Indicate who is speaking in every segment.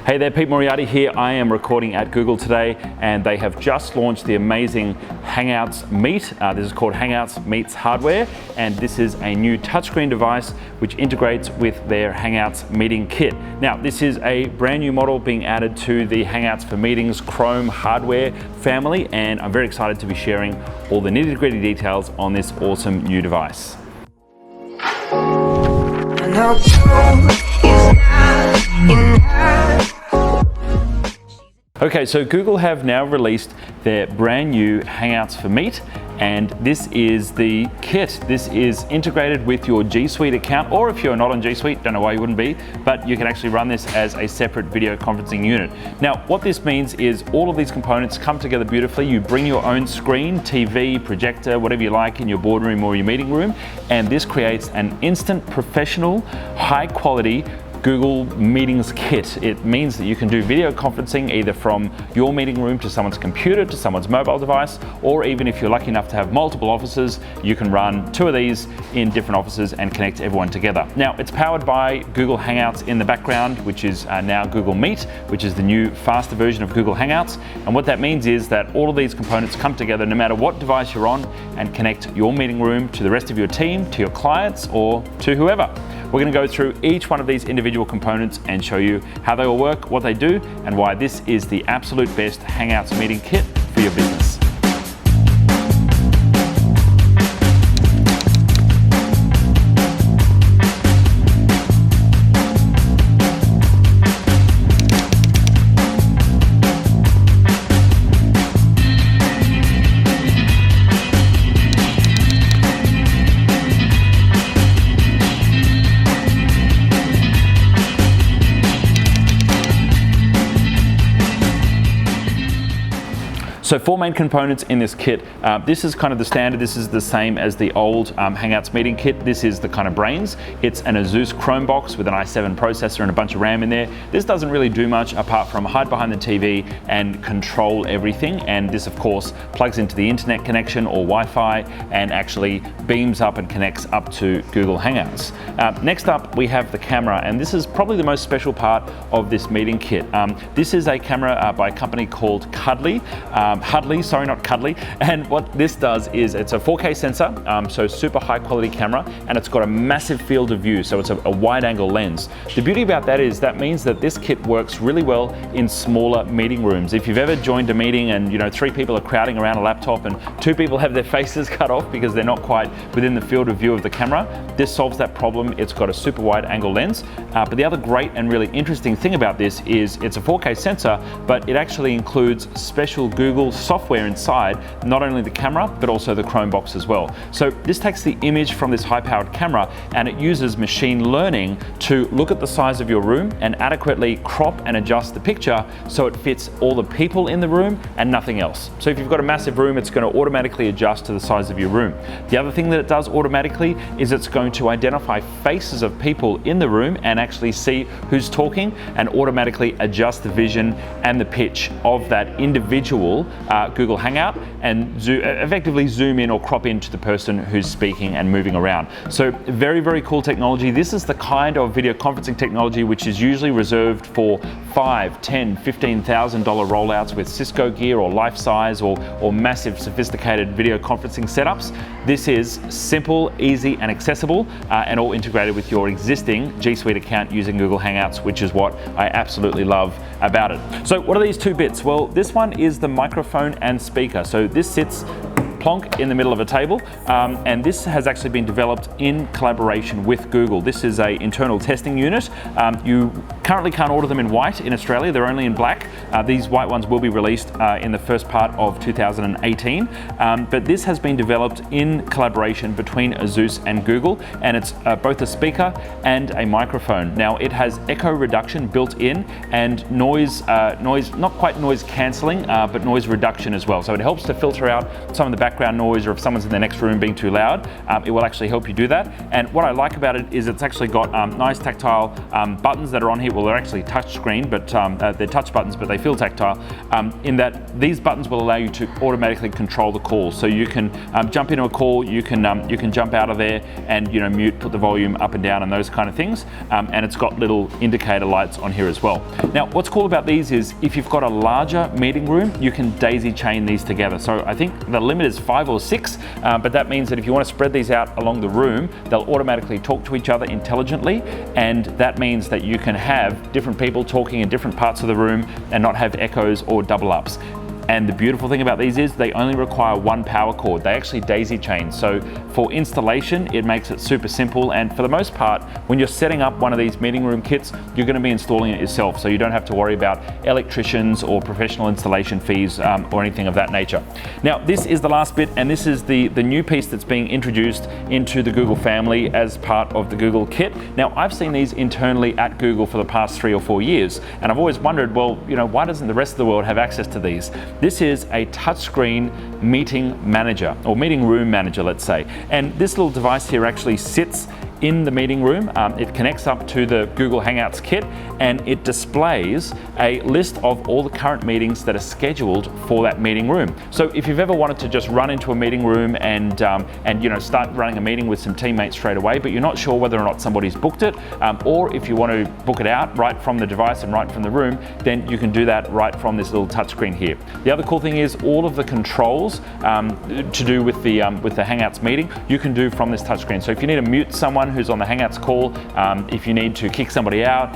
Speaker 1: Hey there, Pete Moriarty here. I am recording at Google today, and they have just launched the amazing Hangouts Meet. This is called Hangouts Meets Hardware, and this is a new touchscreen device which integrates with their Hangouts meeting kit. Now, this is a brand new model being added to the Hangouts for Meetings Chrome hardware family, and I'm very excited to be sharing all the nitty-gritty details on this awesome new device. Okay, so Google have now released their brand new Hangouts for Meet, and this is the kit. This is integrated with your G Suite account, or if you're not on G Suite, don't know why you wouldn't be, but you can actually run this as a separate video conferencing unit. Now, what this means is all of these components come together beautifully. You bring your own screen, TV, projector, whatever you like in your boardroom or your meeting room, and this creates an instant, professional, high quality Google Meetings kit. It means that you can do video conferencing either from your meeting room to someone's computer, to someone's mobile device, or even if you're lucky enough to have multiple offices, you can run 2 of these in different offices and connect everyone together. Now, it's powered by Google Hangouts in the background, which is now Google Meet, which is the new faster version of Google Hangouts. And what that means is that all of these components come together no matter what device you're on and connect your meeting room to the rest of your team, to your clients, or to whoever. We're going to go through each one of these individual components and show you how they all work, what they do, and why this is the absolute best Hangouts meeting kit for your business. So 4 main components in this kit. This is kind of the standard. This is the same as the old Hangouts meeting kit. This is the kind of brains. It's an Asus Chromebox with an i7 processor and a bunch of RAM in there. This doesn't really do much apart from hide behind the TV and control everything. And this, of course, plugs into the internet connection or Wi-Fi and actually beams up and connects up to Google Hangouts. Next up, we have the camera, and this is probably the most special part of this meeting kit. This is a camera by a company called Cuddly. Sorry, not Cuddly. And what this does is it's a 4K sensor, so super high quality camera, and it's got a massive field of view, so it's a wide angle lens. The beauty about that is that means that this kit works really well in smaller meeting rooms. If you've ever joined a meeting and 3 people are crowding around a laptop and 2 people have their faces cut off because they're not quite within the field of view of the camera, this solves that problem. It's got a super wide angle lens. But the other great and really interesting thing about this is it's a 4K sensor, but it actually includes special Google software inside, not only the camera, but also the Chromebox as well. So this takes the image from this high-powered camera and it uses machine learning to look at the size of your room and adequately crop and adjust the picture so it fits all the people in the room and nothing else. So if you've got a massive room, it's going to automatically adjust to the size of your room. The other thing that it does automatically is it's going to identify faces of people in the room and actually see who's talking and automatically adjust the vision and the pitch of that individual Google Hangout and effectively zoom in or crop into the person who's speaking and moving around. So very, very cool technology. This is the kind of video conferencing technology which is usually reserved for $5,000, $10,000, $15,000 rollouts with Cisco gear or life size or massive sophisticated video conferencing setups. This is simple, easy and accessible and all integrated with your existing G Suite account using Google Hangouts, which is what I absolutely love about it. So what are these 2 bits? Well, this one is the microphone and speaker. So this sits plonk in the middle of a table, and this has actually been developed in collaboration with Google. This is an internal testing unit. You currently can't order them in white in Australia, they're only in black. These white ones will be released in the first part of 2018, but this has been developed in collaboration between Asus and Google, and it's both a speaker and a microphone. Now it has echo reduction built in and noise, not quite noise cancelling, but noise reduction as well. So it helps to filter out some of the background background noise or if someone's in the next room being too loud, it will actually help you do that. And what I like about it is it's actually got nice tactile buttons that are on here. Well, they're actually touch screen, but they're touch buttons, but they feel tactile in that these buttons will allow you to automatically control the call. So you can jump into a call, you can jump out of there and mute, put the volume up and down and those kind of things. And it's got little indicator lights on here as well. Now, what's cool about these is if you've got a larger meeting room, you can daisy chain these together. So I think the limit is 5 or 6, but that means that if you want to spread these out along the room, they'll automatically talk to each other intelligently, and that means that you can have different people talking in different parts of the room and not have echoes or double ups. And the beautiful thing about these is they only require one power cord. They actually daisy chain. So for installation, it makes it super simple. And for the most part, when you're setting up one of these meeting room kits, you're going to be installing it yourself. So you don't have to worry about electricians or professional installation fees or anything of that nature. Now, this is the last bit, and this is the new piece that's being introduced into the Google family as part of the Google kit. Now, I've seen these internally at Google for the past 3 or 4 years, and I've always wondered, well, why doesn't the rest of the world have access to these? This is a touchscreen meeting manager, or meeting room manager, let's say. And this little device here actually sits in the meeting room. It connects up to the Google Hangouts kit, and it displays a list of all the current meetings that are scheduled for that meeting room. So if you've ever wanted to just run into a meeting room and start running a meeting with some teammates straight away, but you're not sure whether or not somebody's booked it, or if you want to book it out right from the device and right from the room, then you can do that right from this little touchscreen here. The other cool thing is all of the controls to do with the Hangouts meeting, you can do from this touchscreen. So if you need to mute someone who's on the Hangouts call, if you need to kick somebody out,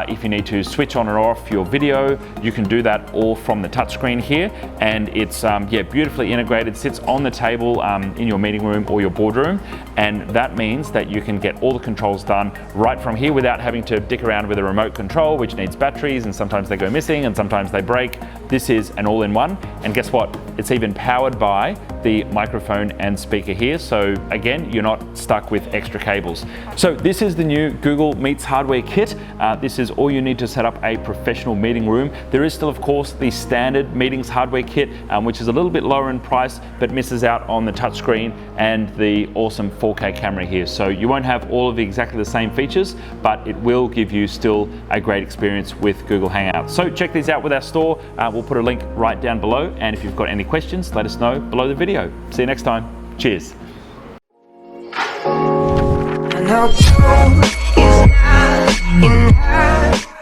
Speaker 1: if you need to switch on or off your video, you can do that all from the touchscreen here. And it's beautifully integrated, sits on the table in your meeting room or your boardroom, and that means that you can get all the controls done right from here without having to dick around with a remote control, which needs batteries, and sometimes they go missing and sometimes they break. This is an all-in-one, and guess what? It's even powered by the microphone and speaker here, so again, you're not stuck with extra cables. So this is the new Google Meets Hardware kit. This is all you need to set up a professional meeting room. There is still, of course, the standard meetings hardware kit, which is a little bit lower in price, but misses out on the touchscreen and the awesome 4K camera here. So you won't have all of exactly the same features, but it will give you still a great experience with Google Hangouts. So check these out with our store. We'll put a link right down below, and if you've got any questions, let us know below the video. See you next time. Cheers.
Speaker 2: No, it's not enough.